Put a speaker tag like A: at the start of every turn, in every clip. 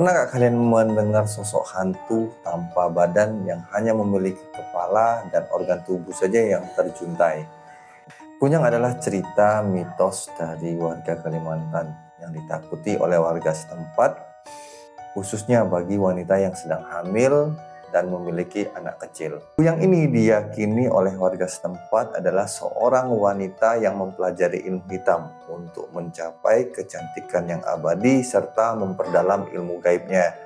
A: Pernahkah kalian mendengar sosok hantu tanpa badan yang hanya memiliki kepala dan organ tubuh saja yang terjuntai? Kunyang adalah cerita mitos dari warga Kalimantan yang ditakuti oleh warga setempat, khususnya bagi wanita yang sedang hamil dan memiliki anak kecil. Kuyang ini diyakini oleh warga setempat adalah seorang wanita yang mempelajari ilmu hitam untuk mencapai kecantikan yang abadi serta memperdalam ilmu gaibnya.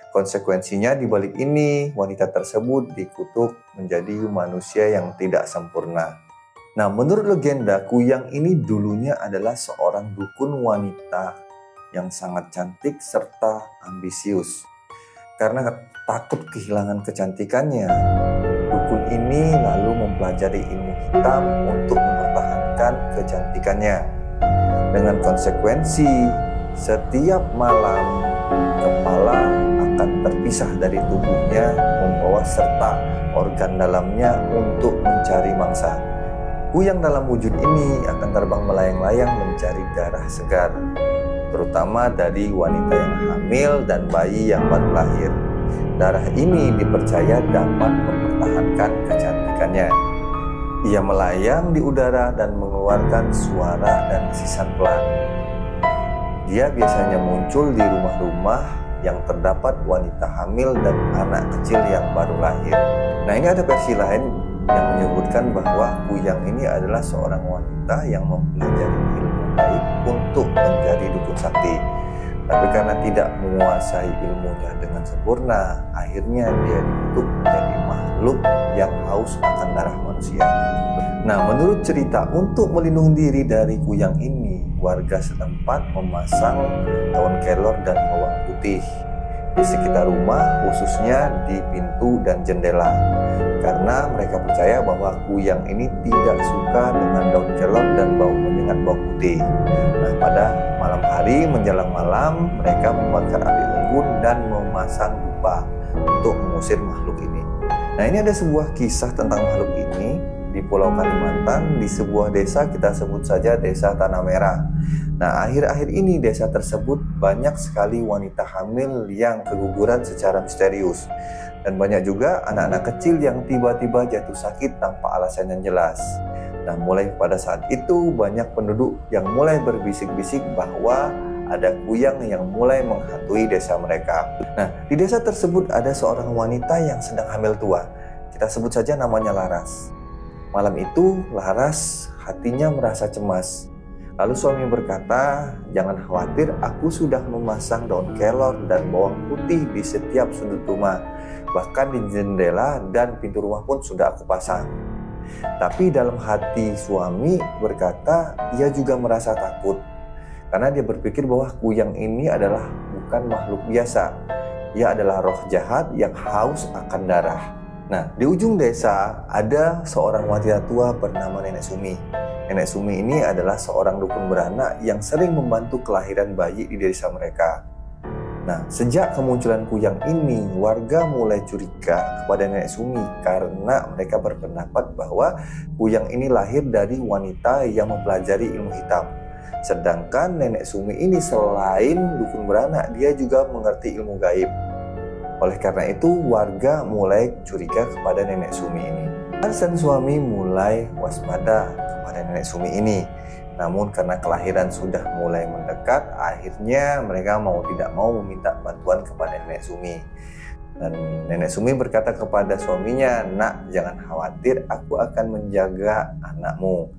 A: Konsekuensinya di balik ini, wanita tersebut dikutuk menjadi manusia yang tidak sempurna. Nah, menurut legenda, Kuyang ini dulunya adalah seorang dukun wanita yang sangat cantik serta ambisius. Karena takut kehilangan kecantikannya, dukun ini lalu mempelajari ilmu hitam untuk mempertahankan kecantikannya. Dengan konsekuensi, setiap malam kepala akan terpisah dari tubuhnya, membawa serta organ dalamnya untuk mencari mangsa. Kuyang dalam wujud ini akan terbang melayang-layang mencari darah segar, terutama dari wanita yang hamil dan bayi yang baru lahir. Darah ini dipercaya dapat mempertahankan kecantikannya. Ia melayang di udara dan mengeluarkan suara dan desisan pelan. Dia biasanya muncul di rumah-rumah yang terdapat wanita hamil dan anak kecil yang baru lahir. Nah, ini ada versi lain yang menyebutkan bahwa Kuyang ini adalah seorang wanita yang mempelajari ilmu gaib untuk menjadi dukun sakti. Tapi karena tidak menguasai ilmunya dengan sempurna, akhirnya dia dikutuk menjadi makhluk yang haus akan darah manusia. Nah, menurut cerita, untuk melindungi diri dari Kuyang ini, warga setempat memasang daun kelor dan bawang putih di sekitar rumah, khususnya di pintu dan jendela. Karena mereka percaya bahwa Kuyang ini tidak suka dengan daun kelor dan bau menyengat bawang putih. Nah, pada malam hari menjelang malam, mereka membakar api unggun dan memasang dupa untuk mengusir makhluk ini. Nah, ini ada sebuah kisah tentang makhluk ini di Pulau Kalimantan, di sebuah desa, kita sebut saja Desa Tanah Merah. Nah, akhir-akhir ini desa tersebut banyak sekali wanita hamil yang keguguran secara misterius. Dan banyak juga anak-anak kecil yang tiba-tiba jatuh sakit tanpa alasan yang jelas. Nah, mulai pada saat itu banyak penduduk yang mulai berbisik-bisik bahwa ada Kuyang yang mulai menghantui desa mereka. Nah, di desa tersebut ada seorang wanita yang sedang hamil tua. Kita sebut saja namanya Laras. Malam itu Laras hatinya merasa cemas. Lalu suami berkata, "Jangan khawatir, aku sudah memasang daun kelor dan bawang putih di setiap sudut rumah. Bahkan di jendela dan pintu rumah pun sudah aku pasang." Tapi dalam hati suami berkata, ia juga merasa takut. Karena dia berpikir bahwa Kuyang ini adalah bukan makhluk biasa. Ia adalah roh jahat yang haus akan darah. Nah, di ujung desa ada seorang wanita tua bernama Nenek Sumi. Nenek Sumi ini adalah seorang dukun beranak yang sering membantu kelahiran bayi di desa mereka. Nah, sejak kemunculan Kuyang ini, warga mulai curiga kepada Nenek Sumi karena mereka berpendapat bahwa Kuyang ini lahir dari wanita yang mempelajari ilmu hitam. Sedangkan Nenek Sumi ini selain dukun beranak, dia juga mengerti ilmu gaib. Oleh karena itu, warga mulai curiga kepada Nenek Sumi ini. Dan suami mulai waspada kepada Nenek Sumi ini. Namun karena kelahiran sudah mulai mendekat, akhirnya mereka mau tidak mau meminta bantuan kepada Nenek Sumi. Dan Nenek Sumi berkata kepada suaminya, "Nak, jangan khawatir, aku akan menjaga anakmu."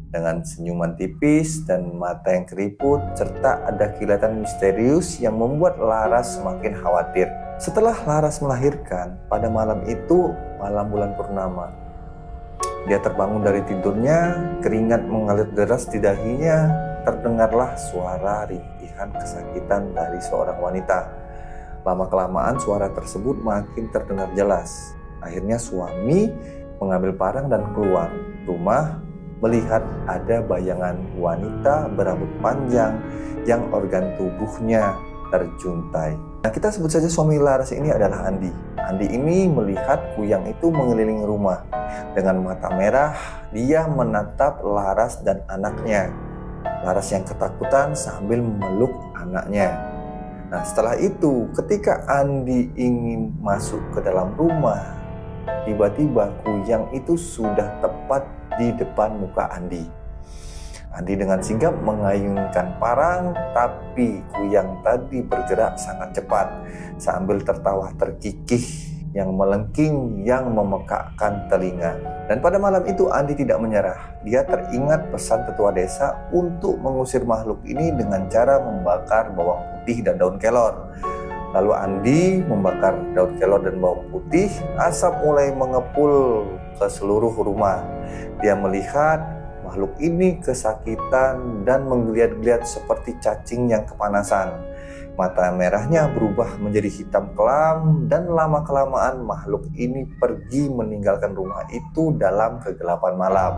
A: Dengan senyuman tipis dan mata yang keriput, serta ada kilatan misterius yang membuat Laras semakin khawatir. Setelah Laras melahirkan, pada malam itu, malam bulan purnama, dia terbangun dari tidurnya, keringat mengalir deras di dahinya, terdengarlah suara rintihan kesakitan dari seorang wanita. Lama-kelamaan suara tersebut makin terdengar jelas. Akhirnya suami mengambil parang dan keluar rumah, melihat ada bayangan wanita berambut panjang yang organ tubuhnya terjuntai. Nah, kita sebut saja suami Laras ini adalah Andi. Andi ini melihat Kuyang itu mengelilingi rumah. Dengan mata merah, dia menatap Laras dan anaknya. Laras yang ketakutan sambil memeluk anaknya. Nah, setelah itu ketika Andi ingin masuk ke dalam rumah, tiba-tiba kuyang itu sudah tepat di depan muka Andi. Andi dengan sigap mengayunkan parang, tapi kuyang tadi bergerak sangat cepat sambil tertawa terkikih yang melengking yang memekakkan telinga. Dan pada malam itu Andi tidak menyerah. Dia teringat pesan tetua desa untuk mengusir makhluk ini dengan cara membakar bawang putih dan daun kelor. Lalu Andi membakar daun kelor dan bawang putih, asap mulai mengepul ke seluruh rumah. Dia melihat makhluk ini kesakitan dan menggeliat-geliat seperti cacing yang kepanasan. Mata merahnya berubah menjadi hitam kelam dan lama-kelamaan makhluk ini pergi meninggalkan rumah itu dalam kegelapan malam.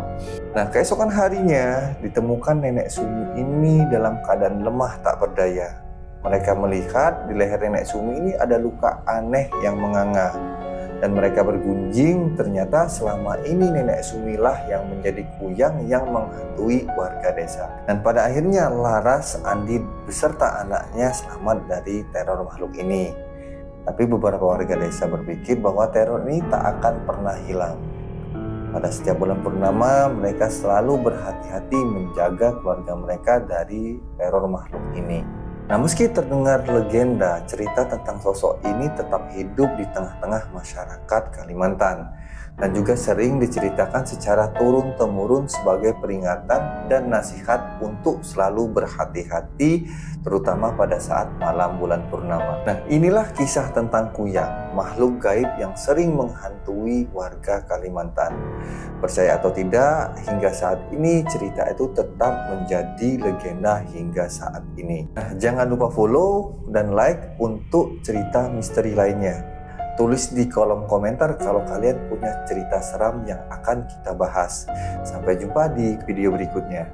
A: Nah, keesokan harinya ditemukan nenek Sumi ini dalam keadaan lemah tak berdaya. Mereka melihat di leher nenek Sumi ini ada luka aneh yang menganga. Dan mereka bergunjing, ternyata selama ini nenek Sumilah yang menjadi kuyang yang menghantui warga desa. Dan pada akhirnya Laras, Andi beserta anaknya selamat dari teror makhluk ini. Tapi beberapa warga desa berpikir bahwa teror ini tak akan pernah hilang. Pada setiap bulan purnama, mereka selalu berhati-hati menjaga keluarga mereka dari teror makhluk ini. Nah, meski terdengar legenda, cerita tentang sosok ini tetap hidup di tengah-tengah masyarakat Kalimantan dan juga sering diceritakan secara turun-temurun sebagai peringatan dan nasihat untuk selalu berhati-hati, terutama pada saat malam bulan purnama. Nah, inilah kisah tentang kuyang, makhluk gaib yang sering menghantui warga Kalimantan. Percaya atau tidak, hingga saat ini cerita itu tetap menjadi legenda hingga saat ini. Nah, jangan lupa follow dan like untuk cerita misteri lainnya. Tulis di kolom komentar kalau kalian punya cerita seram yang akan kita bahas. Sampai jumpa di video berikutnya.